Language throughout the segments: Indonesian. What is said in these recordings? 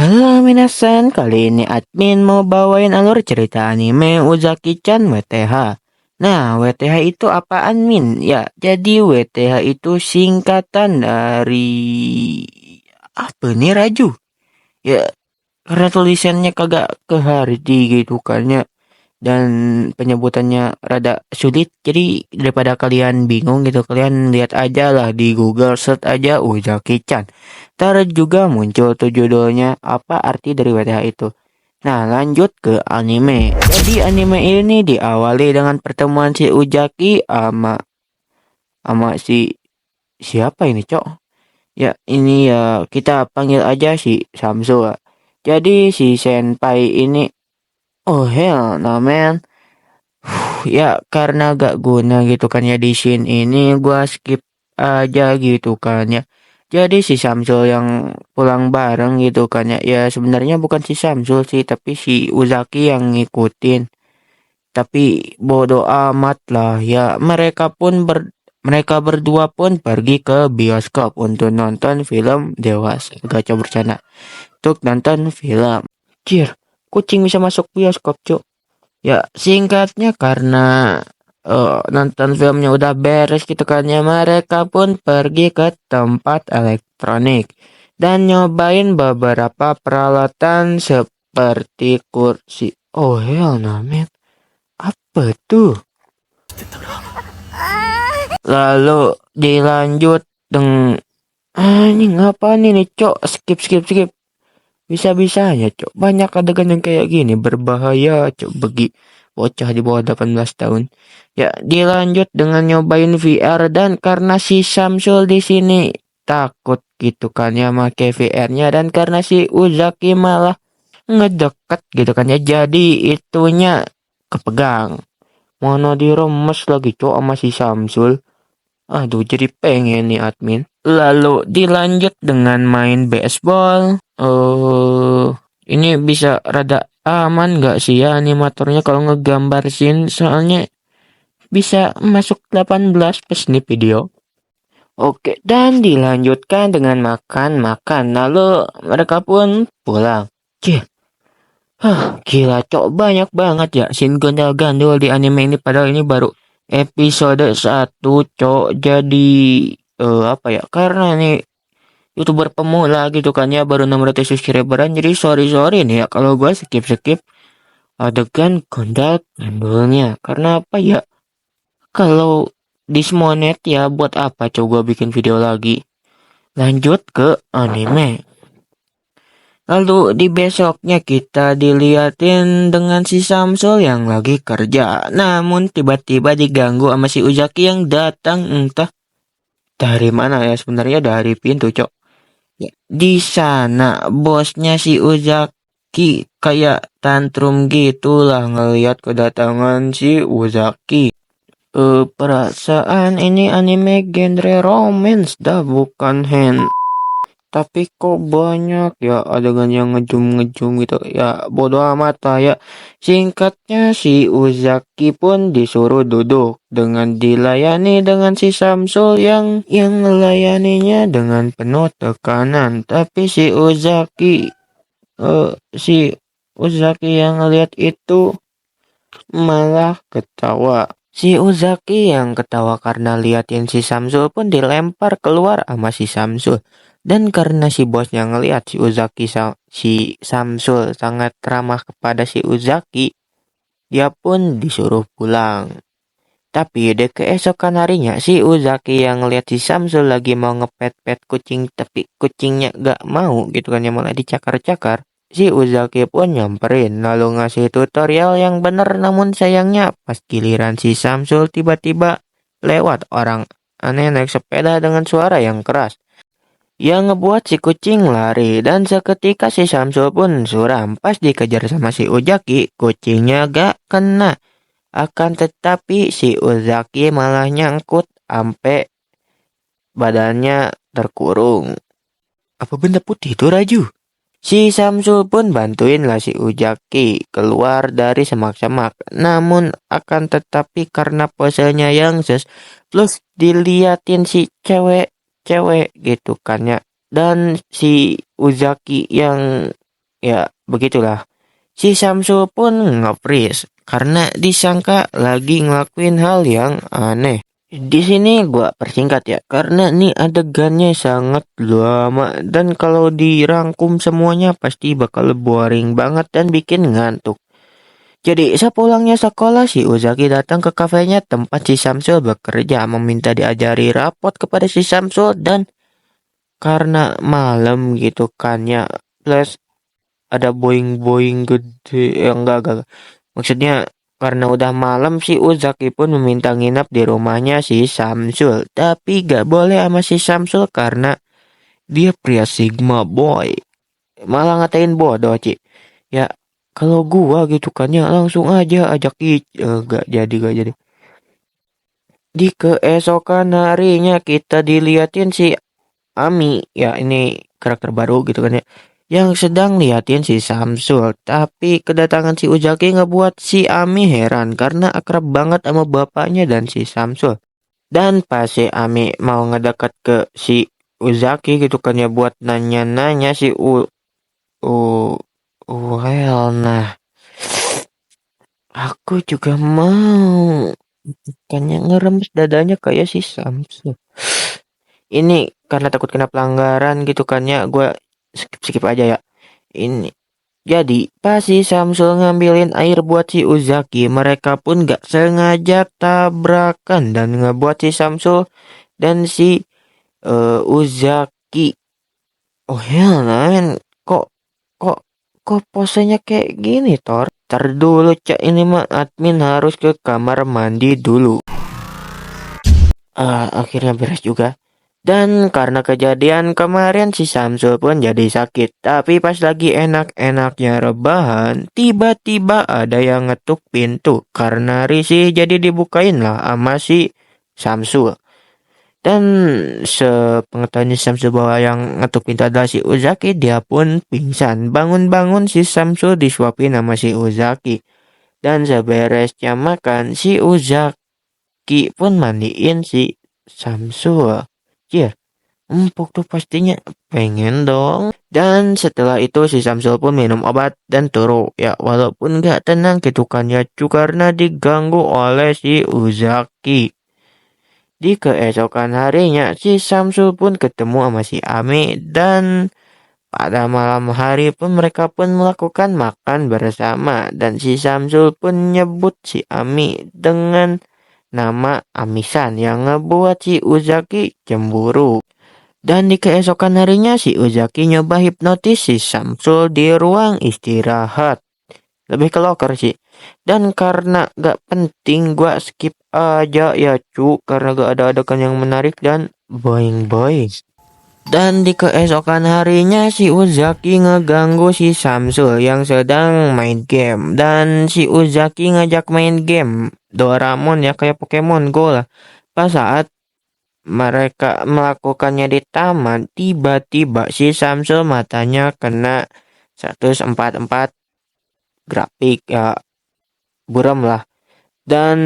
Halo minasan, kali ini admin mau bawain alur cerita anime Uzaki-chan WTH. Nah, WTH itu apaan Min? Ya, jadi WTH itu singkatan dari apa nih Raju? Ya, karena tulisannya kagak kehardi gitu kan ya. Dan penyebutannya rada sulit, jadi daripada kalian bingung gitu, kalian lihat aja lah di Google, search aja Uzaki-chan. Ntar juga muncul tuh judulnya, apa arti dari WTH itu. Nah, lanjut ke anime. Jadi anime ini diawali dengan pertemuan si Uzaki sama si siapa ini, Cok? Ya, ini ya kita panggil aja si Samsul. Jadi si senpai ini, oh hell no man. Ya karena gak guna gitu kan ya di scene ini, gua skip aja gitu kan ya. Jadi si Samsul yang pulang bareng gitu kan ya. Ya sebenarnya bukan si Samsul sih, tapi si Uzaki yang ngikutin. Tapi bodoh amat lah ya. Mereka berdua pun pergi ke bioskop untuk nonton film dewasa. Gak coba bercanda. Untuk nonton film. Cir, kucing bisa masuk bioskop, Cuk. Ya, singkatnya karena nonton filmnya udah beres gitu kan ya, mereka pun pergi ke tempat elektronik dan nyobain beberapa peralatan seperti kursi. Oh hell no man, apa tuh? Lalu dilanjut dengan anjing apa nih cok, skip. Bisa-bisanya cok, banyak adegan yang kayak gini berbahaya cok bagi bocah di bawah 18 tahun. Ya, dilanjut dengan nyobain VR dan karena si Samsul di sini takut gitu kan ya make VR-nya, dan karena si Uzaki malah ngedeket gitu kan ya. Jadi itunya kepegang. Mana diremes lagi cok sama si Samsul. Aduh, jadi pengen nih admin. Lalu dilanjut dengan main baseball. Ini bisa rada aman gak sih ya animatornya kalau ngegambar scene, soalnya bisa masuk 18 plus nih video. Oke, dan dilanjutkan dengan makan-makan. Lalu mereka pun pulang. Cih, gila cok, banyak banget ya scene gondol-gandol di anime ini, padahal ini baru episode 1 cok. Jadi apa ya? Karena nih YouTuber pemula gitu kan ya, baru 600 subscriberan, jadi sorry nih ya kalau gue skip adegan gondol-gandolnya. Karena apa ya? Kalau dismonet ya buat apa coba bikin video lagi. Lanjut ke anime. Lalu di besoknya kita diliatin dengan si Samsul yang lagi kerja. Namun tiba-tiba diganggu sama si Uzaki yang datang entah dari mana ya, sebenarnya dari pintu cok. Ya, di sana bosnya si Uzaki kayak tantrum gitulah ngelihat kedatangan si Uzaki. Perasaan ini anime genre romance dah, bukan hand. Tapi kok banyak ya adegan yang ngejum gitu ya, bodo amat lah ya. Singkatnya si Uzaki pun disuruh duduk dengan dilayani dengan si Samsul yang melayaninya dengan penuh tekanan. Tapi si Uzaki yang ngeliat itu malah ketawa. Si Uzaki yang ketawa karena liatin si Samsul pun dilempar keluar sama si Samsul. Dan karena si bosnya ngeliat si Samsul sangat ramah kepada si Uzaki, dia pun disuruh pulang. Tapi di keesokan harinya si Uzaki yang ngeliat si Samsul lagi mau ngepet-pet kucing, tapi kucingnya gak mau gitu kan ya, malah dicakar-cakar. Si Uzaki pun nyamperin lalu ngasih tutorial yang bener, namun sayangnya pas giliran si Samsul tiba-tiba lewat orang aneh naik sepeda dengan suara yang keras yang ngebuat si kucing lari, dan seketika si Samsul pun suram. Pas dikejar sama si Uzaki, kucingnya gak kena. Akan tetapi si Uzaki malah nyangkut ampe badannya terkurung. Apa benda putih itu Raju? Si Samsul pun bantuin lah si Uzaki keluar dari semak-semak. Namun akan tetapi karena posenya yang plus diliatin si cewek gitu kan ya. Dan si Uzaki yang Ya begitulah. Si Samsul pun nge-freeze karena disangka lagi ngelakuin hal yang aneh. Di sini gua persingkat ya, karena nih adegannya sangat lama dan kalau dirangkum semuanya pasti bakal boring banget dan bikin ngantuk. Jadi sepulangnya sekolah si Uzaki datang ke kafenya tempat si Samsul bekerja meminta diajari rapot kepada si Samsul dan karena malam gitu kan ya plus ada boing-boing gede enggak. Maksudnya karena udah malam si Uzaki pun meminta nginap di rumahnya si Samsul. Tapi gak boleh sama si Samsul karena dia pria Sigma boy. Malah ngatain bodoh Ci. Ya kalau gua gitu kan ya langsung aja ajak gak jadi. Di keesokan harinya kita diliatin si Ami, ya ini karakter baru gitu kan ya, yang sedang liatin si Samsul. Tapi kedatangan si Uzaki ngebuat si Ami heran karena akrab banget sama bapaknya dan si Samsul. Dan pas si Ami mau ngedekat ke si Uzaki gitu kan ya buat nanya-nanya si U well, nah aku juga mau kayaknya ngeremes dadanya kayak si Samsul. Ini karena takut kena pelanggaran gitu kan ya, gue skip aja ya. Ini jadi pas si Samsul ngambilin air buat si Uzaki, mereka pun gak sengaja tabrakan dan ngebuat si Samsul dan si Uzaki. Oh hell man, kok kok kok posenya kayak gini Tor? Ntar dulu cak ini mah admin harus ke kamar mandi dulu. Akhirnya beres juga. Dan karena kejadian kemarin si Samsul pun jadi sakit. Tapi pas lagi enak-enaknya rebahan, tiba-tiba ada yang ngetuk pintu. Karena risih jadi dibukain lah sama si Samsul. Dan sepengetahuan Samsul bahwa yang ngetuk pintu adalah si Uzaki, dia pun pingsan. Bangun-bangun si Samsul disuapin sama si Uzaki. Dan seberesnya makan, si Uzaki pun mandiin si Samsul. Iya, empuk tuh pastinya. Pengen dong. Dan setelah itu si Samsul pun minum obat dan turu. Ya walaupun gak tenang gitu kan ya. Karena diganggu oleh si Uzaki. Di keesokan harinya si Samsul pun ketemu sama si Ami. Dan pada malam hari pun mereka pun melakukan makan bersama. Dan si Samsul pun nyebut si Ami dengan nama Amisan yang ngebuat si Uzaki cemburu. Dan di keesokan harinya si Uzaki nyoba hipnotis si Samsul di ruang istirahat. Lebih ke locker sih. Dan karena gak penting gua skip aja ya karena gak ada adegan yang menarik dan boing-boing. Dan di keesokan harinya si Uzaki ngeganggu si Samsul yang sedang main game. Dan si Uzaki ngajak main game Doraemon ya kayak Pokemon Go lah. Pas saat mereka melakukannya di taman, tiba-tiba si Samsul matanya kena 144 grafik ya buram lah. Dan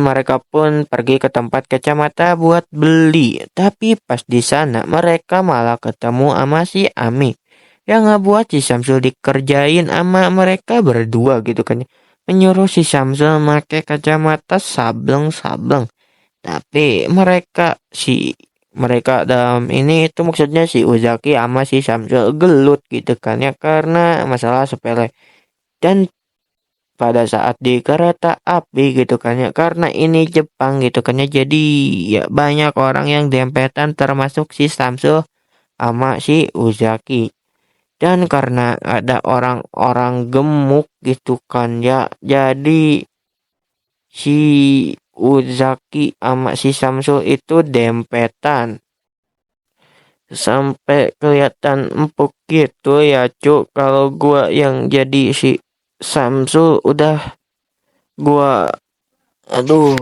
mereka pun pergi ke tempat kacamata buat beli. Tapi pas di sana mereka malah ketemu sama si Ami yang ngebuat si Samsul dikerjain sama mereka berdua gitu kan. Menyuruh si Samsul pakai kacamata sableng-sableng. Tapi mereka dalam ini itu maksudnya si Uzaki sama si Samsul gelut gitu kan ya karena masalah sepele. Dan pada saat di kereta api gitu kan ya karena ini Jepang gitu kan ya jadi ya banyak orang yang dempetan termasuk si Samsul sama si Uzaki. Dan karena ada orang-orang gemuk gitu kan ya jadi si Uzaki sama si Samsul itu dempetan sampai kelihatan empuk gitu ya kalau gua yang jadi si Samsul udah gua aduh.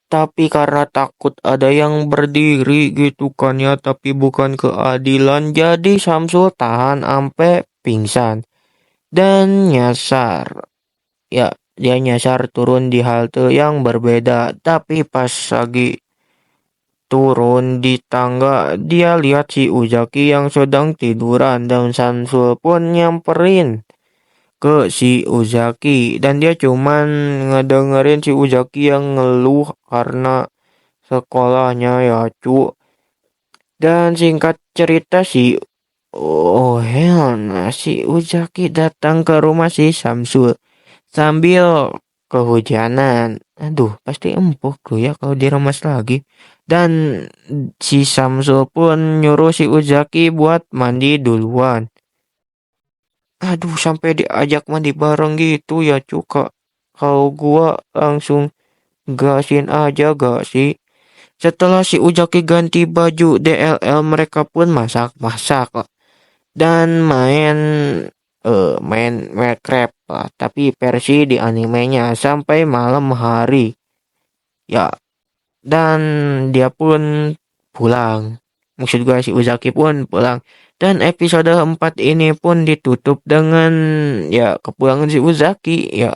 Tapi karena takut ada yang berdiri gitu kan ya tapi bukan keadilan jadi Samsul tahan ampe pingsan dan nyasar. Ya, dia nyasar turun di halte yang berbeda. Tapi pas lagi turun di tangga, dia lihat si Uzaki yang sedang tiduran dan Samsul pun nyamperin ke si Uzaki dan dia cuman ngedengerin si Uzaki yang ngeluh karena sekolahnya ya cu. Dan singkat cerita si Uzaki datang ke rumah si Samsul sambil kehujanan. Aduh, pasti empuk tuh ya kalau diremas lagi. Dan si Samsul pun nyuruh si Uzaki buat mandi duluan. Aduh, sampai diajak mandi bareng gitu ya cuka. Kalau gua langsung gasin aja gak sih? Setelah si Uzaki ganti baju DLL, mereka pun masak-masak dan main Minecraft lah, tapi versi di animenya sampai malam hari. Ya, dan dia pun pulang. Maksud gue si Uzaki pun pulang. Dan episode 4 ini pun ditutup dengan ya kepulangan si Uzaki. Ya,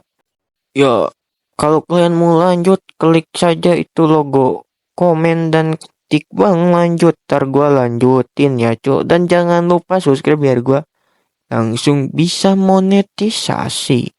kalau kalian mau lanjut, klik saja itu logo komen dan ketik bang lanjut. Ntar gue lanjutin ya cuk. Dan jangan lupa subscribe biar gue langsung bisa monetisasi.